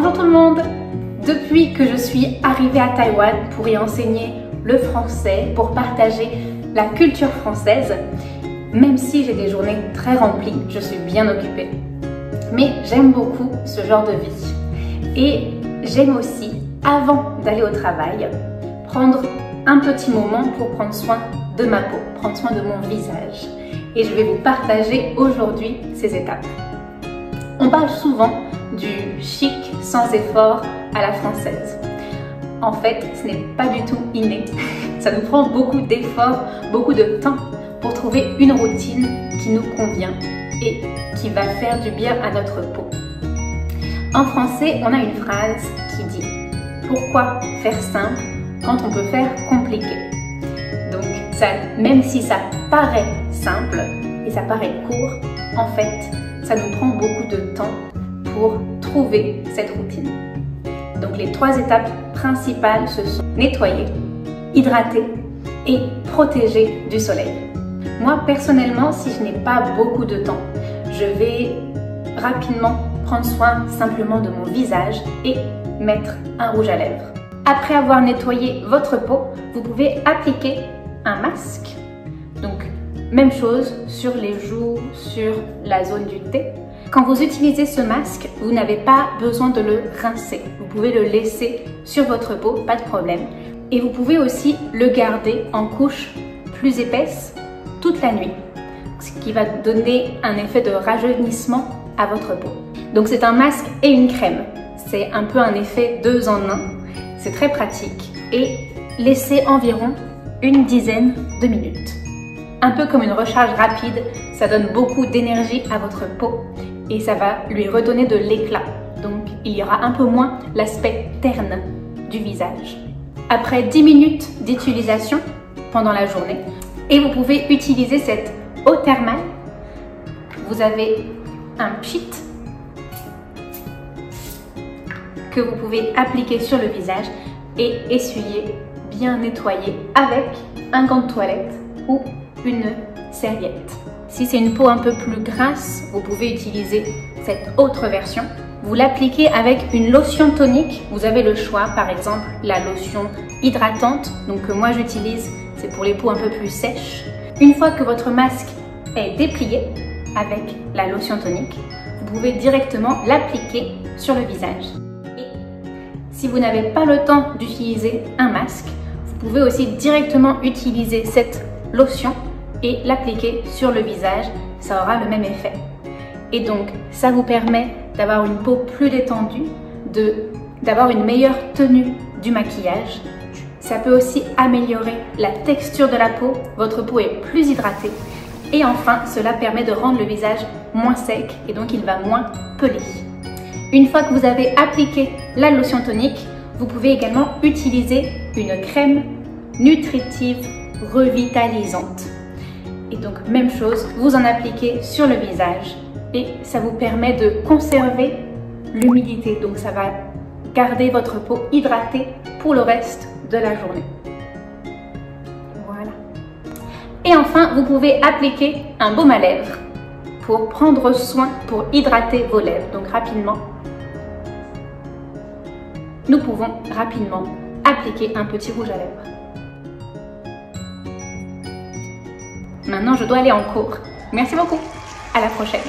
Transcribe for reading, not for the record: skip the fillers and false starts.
Bonjour tout le monde! Depuis que je suis arrivée à Taïwan pour y enseigner le français, pour partager la culture française, même si j'ai des journées très remplies, je suis bien occupée. Mais j'aime beaucoup ce genre de vie. Et j'aime aussi, avant d'aller au travail, prendre un petit moment pour prendre soin de ma peau, prendre soin de mon visage. Et je vais vous partager aujourd'hui ces étapes. On parle souvent du chic sans effort à la française. En fait, ce n'est pas du tout inné. Ça nous prend beaucoup d'efforts, beaucoup de temps pour trouver une routine qui nous convient et qui va faire du bien à notre peau. En français, on a une phrase qui dit « Pourquoi faire simple quand on peut faire compliqué ?» Donc, même si ça paraît simple et ça paraît court, en fait, ça nous prend beaucoup de temps pour trouver cette routine. Donc les 3 étapes principales, ce sont nettoyer, hydrater et protéger du soleil. Moi personnellement, si je n'ai pas beaucoup de temps, je vais rapidement prendre soin simplement de mon visage et mettre un rouge à lèvres. Après avoir nettoyé votre peau, vous pouvez appliquer un masque. Donc même chose sur les joues, sur la zone du thé. Quand vous utilisez ce masque, vous n'avez pas besoin de le rincer. Vous pouvez le laisser sur votre peau, pas de problème. Et vous pouvez aussi le garder en couche plus épaisse toute la nuit, ce qui va donner un effet de rajeunissement à votre peau. Donc c'est un masque et une crème. C'est un peu un effet 2 en 1. C'est très pratique et laissez environ une dizaine de minutes. Un peu comme une recharge rapide, ça donne beaucoup d'énergie à votre peau et ça va lui redonner de l'éclat. Donc il y aura un peu moins l'aspect terne du visage. Après 10 minutes d'utilisation pendant la journée, et vous pouvez utiliser cette eau thermale. Vous avez un pchit que vous pouvez appliquer sur le visage et essuyer, bien nettoyer avec un gant de toilette ou une serviette. Si c'est une peau un peu plus grasse, vous pouvez utiliser cette autre version. Vous l'appliquez avec une lotion tonique. Vous avez le choix, par exemple la lotion hydratante, donc que moi j'utilise, c'est pour les peaux un peu plus sèches. Une fois que votre masque est déplié avec la lotion tonique, vous pouvez directement l'appliquer sur le visage. Et si vous n'avez pas le temps d'utiliser un masque, vous pouvez aussi directement utiliser cette lotion et l'appliquer sur le visage, ça aura le même effet. Et donc, ça vous permet d'avoir une peau plus détendue, d'avoir une meilleure tenue du maquillage. Ça peut aussi améliorer la texture de la peau, votre peau est plus hydratée. Et enfin, cela permet de rendre le visage moins sec et donc il va moins peler. Une fois que vous avez appliqué la lotion tonique, vous pouvez également utiliser une crème nutritive revitalisante. Et donc même chose, vous en appliquez sur le visage et ça vous permet de conserver l'humidité. Donc ça va garder votre peau hydratée pour le reste de la journée. Voilà. Et enfin, vous pouvez appliquer un baume à lèvres pour prendre soin, pour hydrater vos lèvres. Donc rapidement, nous pouvons rapidement appliquer un petit rouge à lèvres. Maintenant, je dois aller en cours. Merci beaucoup. À la prochaine.